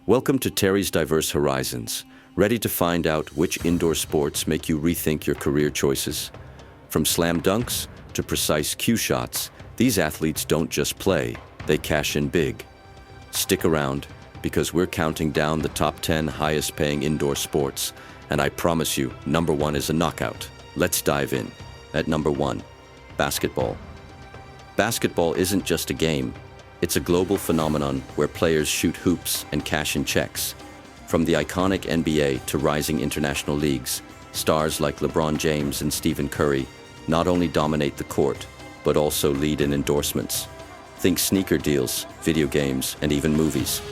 Welcome to Terry's Diverse Horizons. Ready to find out which indoor sports make you rethink your career choices? From slam dunks to precise cue shots, these athletes don't just play, they cash in big. Stick around, because we're counting down the top 10 highest-paying indoor sports, and I promise you, number 1 is a knockout. Let's dive in. At number 1, basketball. Basketball isn't just a game. It's a global phenomenon where players shoot hoops and cash in checks. From the iconic NBA to rising international leagues, stars like LeBron James and Stephen Curry not only dominate the court, but also lead in endorsements. Think sneaker deals, video games, and even movies.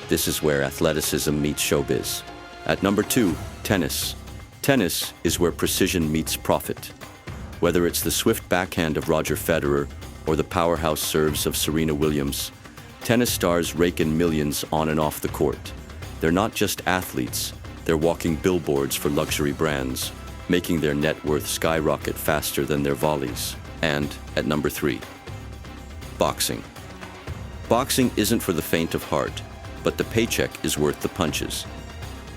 This is where athleticism meets showbiz. At number 2, tennis. Tennis is where precision meets profit. Whether it's the swift backhand of Roger Federer or the powerhouse serves of Serena Williams, tennis stars rake in millions on and off the court. They're not just athletes, they're walking billboards for luxury brands, making their net worth skyrocket faster than their volleys. And at number 3, boxing. Boxing isn't for the faint of heart, but the paycheck is worth the punches.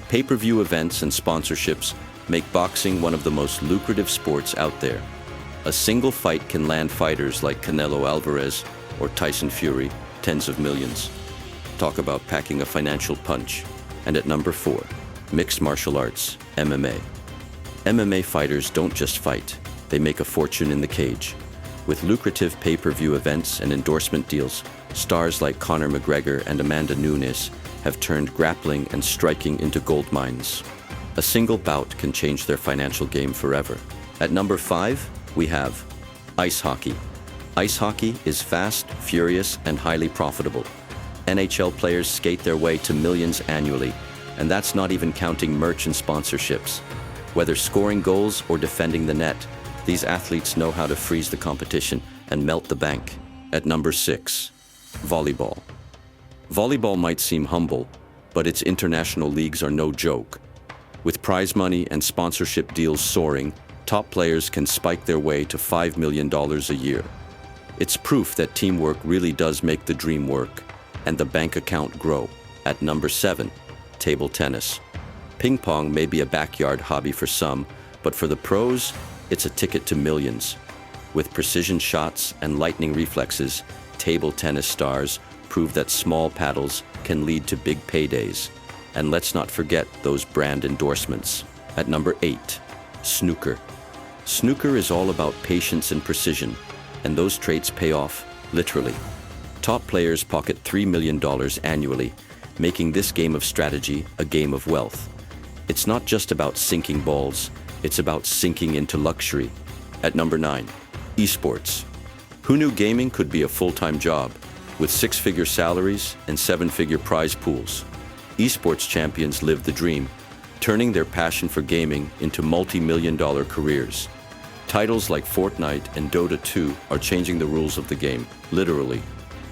Pay-per-view events and sponsorships make boxing one of the most lucrative sports out there. A single fight can land fighters like Canelo Alvarez or Tyson Fury tens of millions. Talk about packing a financial punch. And at number 4, mixed martial arts, MMA. MMA fighters don't just fight, they make a fortune in the cage. With lucrative pay-per-view events and endorsement deals, stars like Conor McGregor and Amanda Nunes have turned grappling and striking into gold mines. A single bout can change their financial game forever. At number 5, we have ice hockey. Ice hockey is fast, furious, and highly profitable. NHL players skate their way to millions annually, and that's not even counting merch and sponsorships. Whether scoring goals or defending the net, these athletes know how to freeze the competition and melt the bank. At number 6, volleyball. Volleyball might seem humble, but its international leagues are no joke. With prize money and sponsorship deals soaring, top players can spike their way to $5 million a year. It's proof that teamwork really does make the dream work, and the bank account grow. At number 7, table tennis. Ping pong may be a backyard hobby for some, but for the pros, it's a ticket to millions. With precision shots and lightning reflexes, table tennis stars prove that small paddles can lead to big paydays. And let's not forget those brand endorsements. At number 8, snooker. Snooker is all about patience and precision, and those traits pay off, literally. Top players pocket $3 million annually, making this game of strategy a game of wealth. It's not just about sinking balls, it's about sinking into luxury. At number 9, esports. Who knew gaming could be a full-time job, with 6-figure salaries and 7-figure prize pools? Esports champions live the dream, turning their passion for gaming into multi-million-dollar careers. Titles like Fortnite and Dota 2 are changing the rules of the game, literally.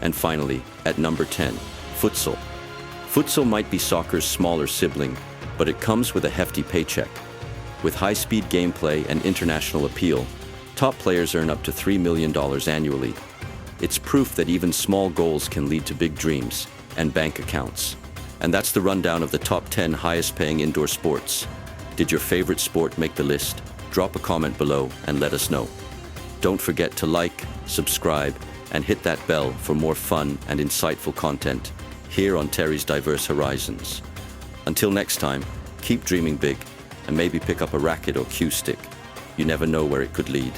And finally, at number 10, futsal. Futsal might be soccer's smaller sibling, but it comes with a hefty paycheck. With high-speed gameplay and international appeal, top players earn up to $3 million annually. It's proof that even small goals can lead to big dreams and bank accounts. And that's the rundown of the top 10 highest-paying indoor sports. Did your favorite sport make the list? Drop a comment below and let us know. Don't forget to like, subscribe, and hit that bell for more fun and insightful content here on Terry's Diverse Horizons. Until next time, keep dreaming big and maybe pick up a racket or cue stick. You never know where it could lead.